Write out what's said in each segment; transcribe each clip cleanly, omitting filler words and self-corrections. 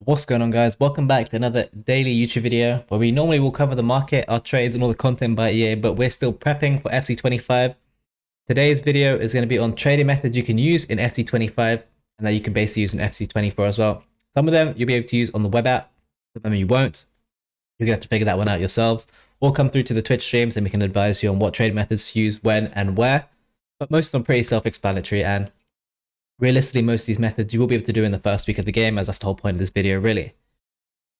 What's going on, guys? Welcome back to another daily YouTube video where we normally will cover the market, our trades, and all the content by EA, but we're still prepping for FC25. Today's video is going to be on trading methods you can use in FC25 and that you can basically use in FC24 as well. Some of them you'll be able to use on the web app, some of them you won't. You're going to have to figure that one out yourselves, or come through to the Twitch streams and we can advise you on what trading methods to use when and where. But most of them are pretty self-explanatory, and realistically, most of these methods you will be able to do in the first week of the game, as that's the whole point of this video, really.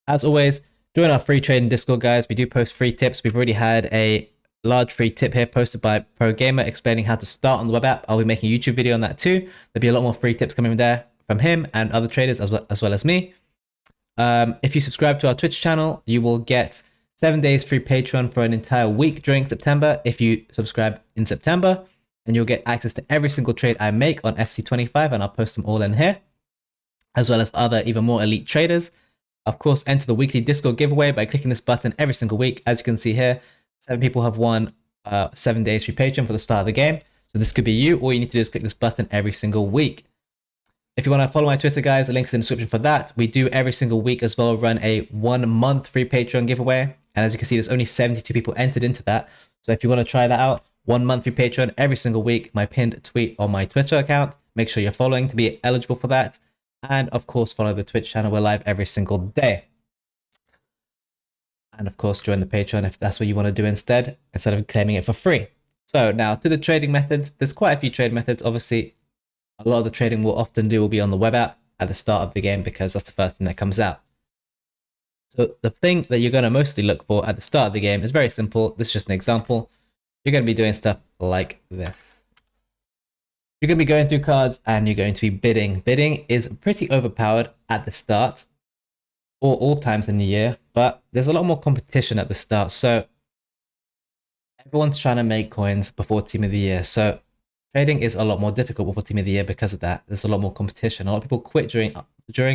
As always, join our free trading Discord, guys. We do post free tips. We've already had a large free tip here posted by Pro Gamer explaining how to start on the web app. I'll be making a YouTube video on that too. There'll be a lot more free tips coming there from him and other traders as well as me. If you subscribe to our Twitch channel, you will get 7 days free Patreon for an entire week during September if you subscribe in September. And you'll get access to every single trade I make on FC25, and I'll post them all in here, as well as other even more elite traders. Of course, enter the weekly Discord giveaway by clicking this button every single week. As you can see here, 7 people have won 7 days free Patreon for the start of the game. So this could be you. All you need to do is click this button every single week. If you want to follow my Twitter, guys, the link is in the description for that. We do every single week as well run a 1 month free Patreon giveaway. And as you can see, there's only 72 people entered into that. So if you want to try that out, 1 month free Patreon every single week, my pinned tweet on my Twitter account. Make sure you're following to be eligible for that. And of course, follow the Twitch channel. We're live every single day. And of course, join the Patreon if that's what you want to do instead of claiming it for free. So now to the trading methods. There's quite a few trade methods. Obviously, a lot of the trading we'll often do will be on the web app at the start of the game because that's the first thing that comes out. So the thing that you're going to mostly look for at the start of the game is very simple. This is just an example. You're going to be doing stuff like this. You're going to be going through cards and you're going to be bidding. Bidding is pretty overpowered at the start or all times in the year, but there's a lot more competition at the start. So everyone's trying to make coins before Team of the Year. So trading is a lot more difficult before Team of the Year because of that. There's a lot more competition. A lot of people quit during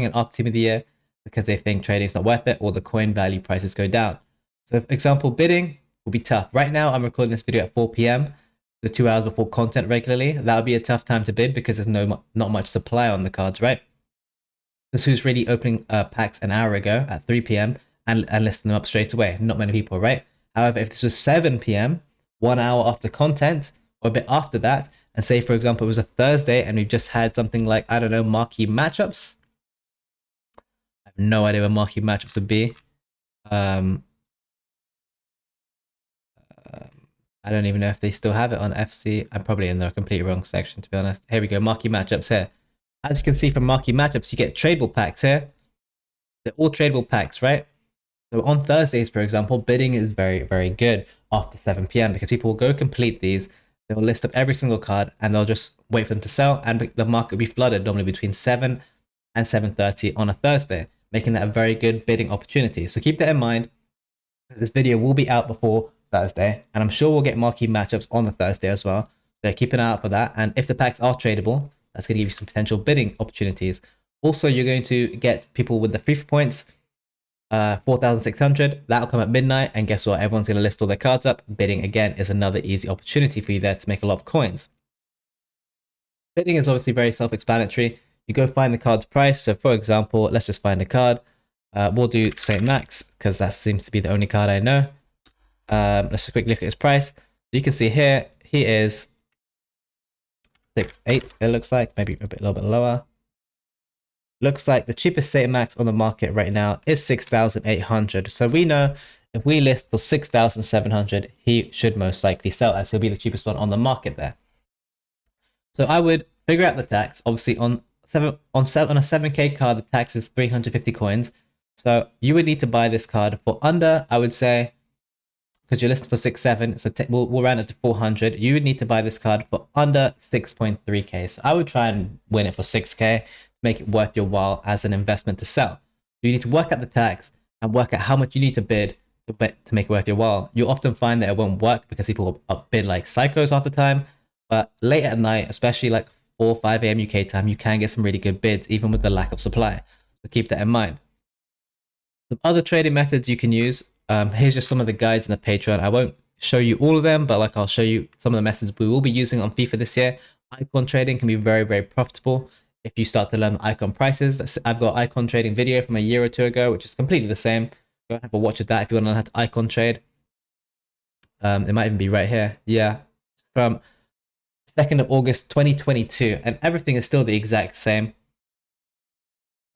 and after Team of the Year because they think trading is not worth it or the coin value prices go down. So for example, bidding will be tough. Right now, I'm recording this video at 4 p.m. the 2 hours before content regularly. That would be a tough time to bid because there's not much supply on the cards, right? This who's really opening packs an hour ago at 3 p.m. and listing them up straight away. Not many people, right? However, if this was 7 p.m., 1 hour after content, or a bit after that, and say, for example, it was a Thursday and we've just had something like, I don't know, marquee matchups. I have no idea what marquee matchups would be. I don't even know if they still have it on FC. I'm probably in the completely wrong section, to be honest. Here we go, marquee matchups here. As you can see from marquee matchups, you get tradable packs here. They're all tradable packs, right? So on Thursdays, for example, bidding is very, very good after 7 p.m. because people will go complete these. They'll list up every single card and they'll just wait for them to sell, and the market will be flooded normally between 7 and 7:30 on a Thursday, making that a very good bidding opportunity. So keep that in mind because this video will be out before Thursday, and I'm sure we'll get marquee matchups on the Thursday as well. So keep an eye out for that. And if the packs are tradable, that's going to give you some potential bidding opportunities. Also, you're going to get people with the FIFA points, 4,600. That'll come at midnight, and guess what? Everyone's going to list all their cards up. Bidding again is another easy opportunity for you there to make a lot of coins. Bidding is obviously very self-explanatory. You go find the card's price. So for example, let's just find a card. We'll do St. Max because that seems to be the only card I know. Let's just quickly look at his price. You can see here he is 6.8. It looks like maybe a little bit lower. Looks like the cheapest St. Max on the market right now is 6,800. So we know if we list for 6,700, he should most likely sell, as he'll be the cheapest one on the market there. So I would figure out the tax. Obviously on a 7K card, the tax is 350 coins. So you would need to buy this card for under, I would say, because you're listed for 6.7, so we'll round it to 400. You would need to buy this card for under 6.3k. So I would try and win it for 6k to make it worth your while as an investment to sell. You need to work out the tax and work out how much you need to bid to make it worth your while. You'll often find that it won't work because people will bid like psychos half the time. But late at night, especially like 4 or 5 a.m. UK time, you can get some really good bids even with the lack of supply. So keep that in mind. Some other trading methods you can use. Here's just some of the guides in the Patreon. I won't show you all of them, but like I'll show you some of the methods we will be using on FIFA this year. Icon trading can be very, very profitable. if you start to learn icon prices. I've got icon trading video from a year or two ago, which is completely the same. Go and have a watch of that if you want to learn how to icon trade. It might even be right here. Yeah, it's from 2nd of August 2022, and everything is still the exact same.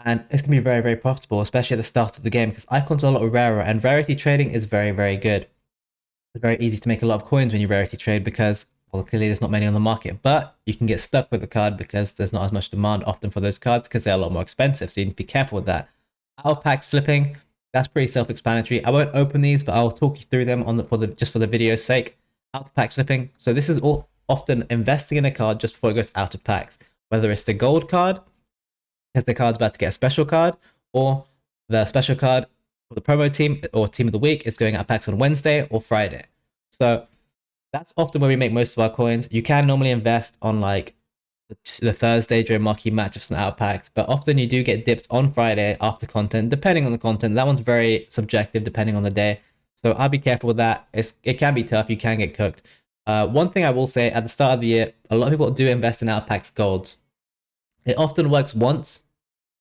And it's going to be very, very profitable, especially at the start of the game, because icons are a lot rarer, and rarity trading is very, very good. It's very easy to make a lot of coins when you rarity trade because, well, clearly there's not many on the market, but you can get stuck with the card because there's not as much demand often for those cards because they're a lot more expensive, so you need to be careful with that. Out of packs flipping, that's pretty self-explanatory. I won't open these, but I'll talk you through them just for the video's sake. Out of packs flipping, so this is all often investing in a card just before it goes out of packs, whether it's the gold card, because the card's about to get a special card, or the special card for the promo team or team of the week is going out of packs on Wednesday or Friday. So that's often where we make most of our coins. You can normally invest on like the Thursday during marquee matchups and out of packs, but often you do get dips on Friday after content, depending on the content. That one's very subjective depending on the day. So I'll be careful with that. It can be tough. You can get cooked. One thing I will say, at the start of the year, a lot of people do invest in out of packs golds. It often works once,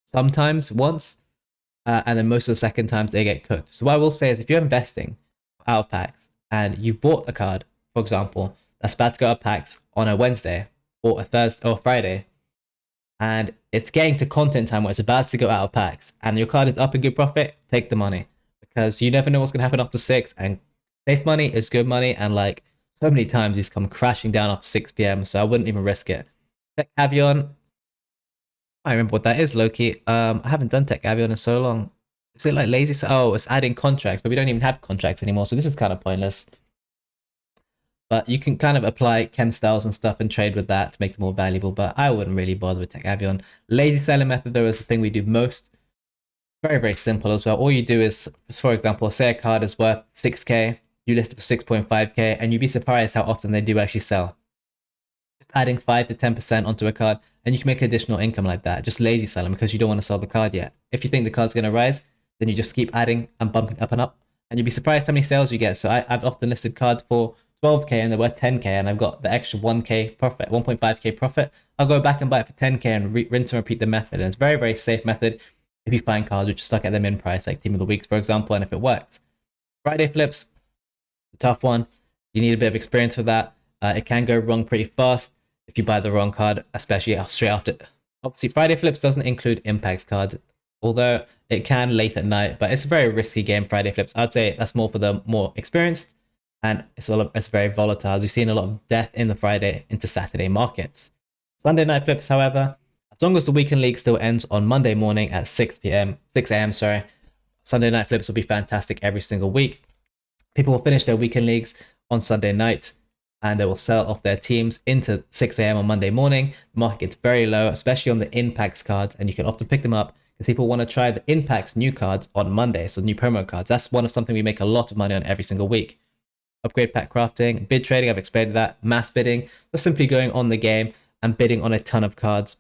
sometimes once, and then most of the second times they get cooked. So what I will say is, if you're investing out of packs and you've bought a card, for example, that's about to go out of packs on a Wednesday or a Thursday or Friday, and it's getting to content time where it's about to go out of packs and your card is up in good profit, take the money, because you never know what's going to happen after 6, and safe money is good money, and like so many times these come crashing down after 6 p.m, so I wouldn't even risk it. Tech Avion, I remember what that is, Loki. I haven't done Tech Avion in so long. Is it like lazy? Oh, it's adding contracts, but we don't even have contracts anymore, so this is kind of pointless. But you can kind of apply chem styles and stuff and trade with that to make them more valuable, but I wouldn't really bother with Tech Avion. Lazy selling method, though, is the thing we do most. Very, very simple as well. All you do is, for example, say a card is worth 6k, you list it for 6.5k, and you'd be surprised how often they do actually sell. Just adding 5 to 10% onto a card, and you can make additional income like that. Just lazy selling because you don't want to sell the card yet. If you think the card's going to rise, then you just keep adding and bumping up and up, and you'd be surprised how many sales you get. So I've often listed cards for 12k and they're worth 10k, and I've got the extra 1k profit, 1.5k profit. I'll go back and buy it for 10k and rinse and repeat the method. And it's a very, very safe method if you find cards which are stuck at their min price, like Team of the Weeks, for example, and if it works. Friday flips, a tough one. You need a bit of experience for that. It can go wrong pretty fast if you buy the wrong card, especially straight after. Obviously, Friday flips doesn't include impacts cards, although it can late at night, but it's a very risky game, Friday flips. I'd say that's more for the more experienced, and it's very volatile. We've seen a lot of death in the Friday into Saturday markets. Sunday night flips, however, as long as the weekend league still ends on Monday morning at 6 a.m., Sunday night flips will be fantastic every single week. People will finish their weekend leagues on Sunday night and they will sell off their teams into 6 a.m. on Monday morning. The market gets very low, especially on the impacts cards, and you can often pick them up because people want to try the impacts new cards on Monday, so new promo cards. That's something we make a lot of money on every single week. Upgrade pack crafting, bid trading, I've explained that. Mass bidding, just simply going on the game and bidding on a ton of cards.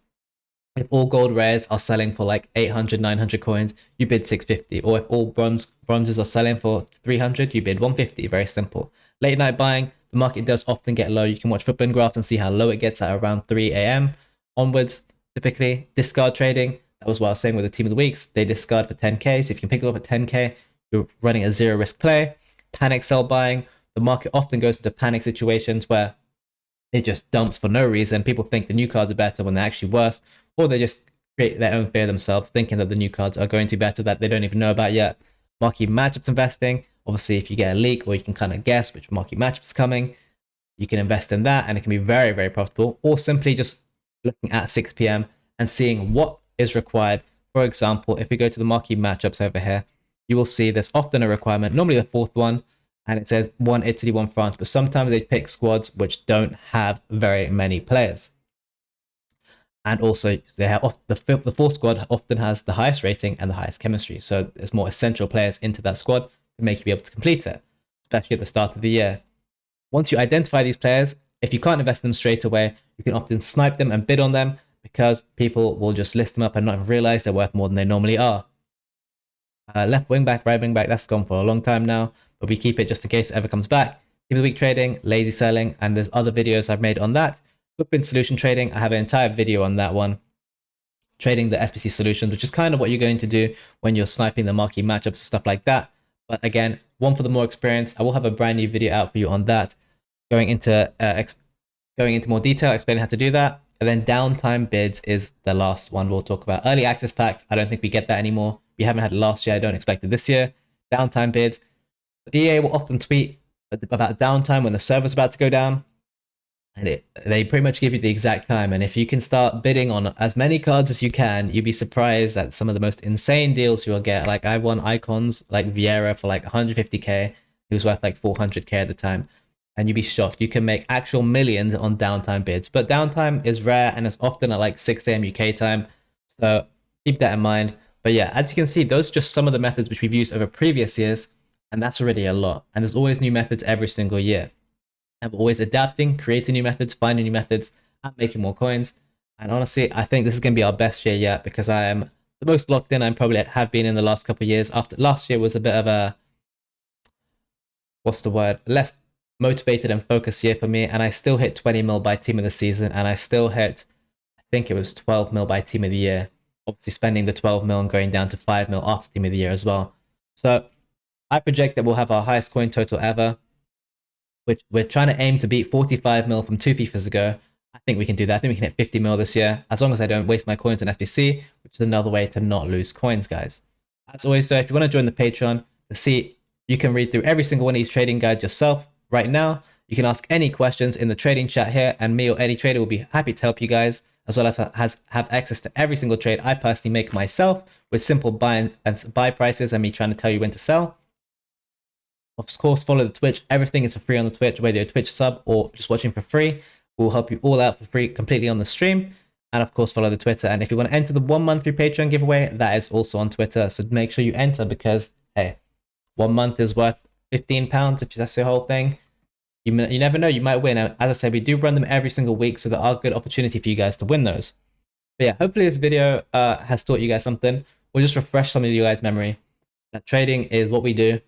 If all gold rares are selling for like 800, 900 coins, you bid 650. Or if all bronzes are selling for 300, you bid 150. Very simple. Late night buying, the market does often get low. You can watch Footbin Graphs and see how low it gets at around 3 a.m. onwards. Typically, discard trading, that was what I was saying with the Team of the Weeks. They discard for 10k, so if you can pick it up at 10k, you're running a zero risk play. Panic sell buying, the market often goes into panic situations where it just dumps for no reason. People think the new cards are better when they're actually worse, or they just create their own fear themselves, thinking that the new cards are going to be better that they don't even know about yet. Marquee matchups investing, obviously if you get a leak or you can kind of guess which marquee matchup is coming, you can invest in that and it can be very, very profitable. Or simply just looking at 6 p.m. and seeing what is required. For example, if we go to the marquee matchups over here, you will see there's often a requirement, normally the fourth one, and it says 1 Italy, 1 France, but sometimes they pick squads which don't have very many players. And also, they have the fourth squad often has the highest rating and the highest chemistry. So there's more essential players into that squad to make you be able to complete it, especially at the start of the year. Once you identify these players, if you can't invest in them straight away, you can often snipe them and bid on them because people will just list them up and not even realize they're worth more than they normally are. Left wing back, right wing back, that's gone for a long time now, but we keep it just in case it ever comes back. Team of the week trading, lazy selling, and there's other videos I've made on that. Footbin solution trading, I have an entire video on that one. trading the SBC solutions, which is kind of what you're going to do when you're sniping the marquee matchups and stuff like that. But again, one for the more experienced. I will have a brand new video out for you on that, going into more detail, explaining how to do that. And then downtime bids is the last one we'll talk about. Early access packs, I don't think we get that anymore. We haven't had it last year. I don't expect it this year. Downtime bids. EA will often tweet about downtime when the server's about to go down. And they pretty much give you the exact time. And if you can start bidding on as many cards as you can, you'd be surprised at some of the most insane deals you'll get. Like I won icons like Vieira for like 150k. He was worth like 400k at the time. And you'd be shocked. You can make actual millions on downtime bids. But downtime is rare and it's often at like 6 a.m. UK time. So keep that in mind. But yeah, as you can see, those are just some of the methods which we've used over previous years. And that's already a lot. And there's always new methods every single year. And we're always adapting, creating new methods, finding new methods, and making more coins. And honestly, I think this is going to be our best year yet because I am the most locked in I probably have been in the last couple of years. After last year was a bit of a, less motivated and focused year for me. And I still hit 20 mil by team of the season. And I still hit, I think it was 12 mil by team of the year. Obviously spending the 12 mil and going down to 5 mil after team of the year as well. So I project that we'll have our highest coin total ever, which we're trying to aim to beat 45 mil from 2 FIFAs ago. I think we can do that. I think we can hit 50 mil this year, as long as I don't waste my coins on SBC, which is another way to not lose coins, guys. As always, though, if you want to join the Patreon to see, you can read through every single one of these trading guides yourself right now. You can ask any questions in the trading chat here, and me or any trader will be happy to help you guys, as well as have access to every single trade I personally make myself with simple buy prices and me trying to tell you when to sell. Of course, follow the Twitch. Everything is for free on the Twitch, whether you're a Twitch sub or just watching for free. We'll help you all out for free completely on the stream. And of course, follow the Twitter. And if you want to enter the 1 month free Patreon giveaway, that is also on Twitter. So make sure you enter because, hey, 1 month is worth £15 if that's the whole thing. You never know, you might win. As I said, we do run them every single week, so there are good opportunity for you guys to win those. But yeah, hopefully this video has taught you guys something, or just refresh some of you guys' memory. That trading is what we do.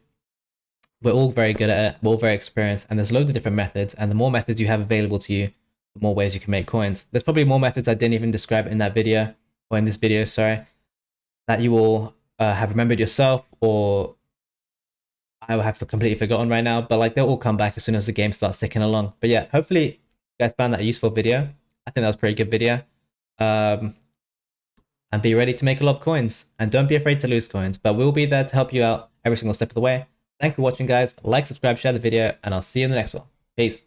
We're all very good at it. We're all very experienced, and there's loads of different methods. And the more methods you have available to you, the more ways you can make coins. There's probably more methods I didn't even describe in that video, or in this video, sorry, that you will have remembered yourself, or I will have completely forgotten right now. But like they'll all come back as soon as the game starts ticking along. But yeah, hopefully you guys found that a useful video. I think that was a pretty good video. And be ready to make a lot of coins, and don't be afraid to lose coins. But we'll be there to help you out every single step of the way. Thanks for watching, guys. Like, subscribe, share the video, and I'll see you in the next one. Peace.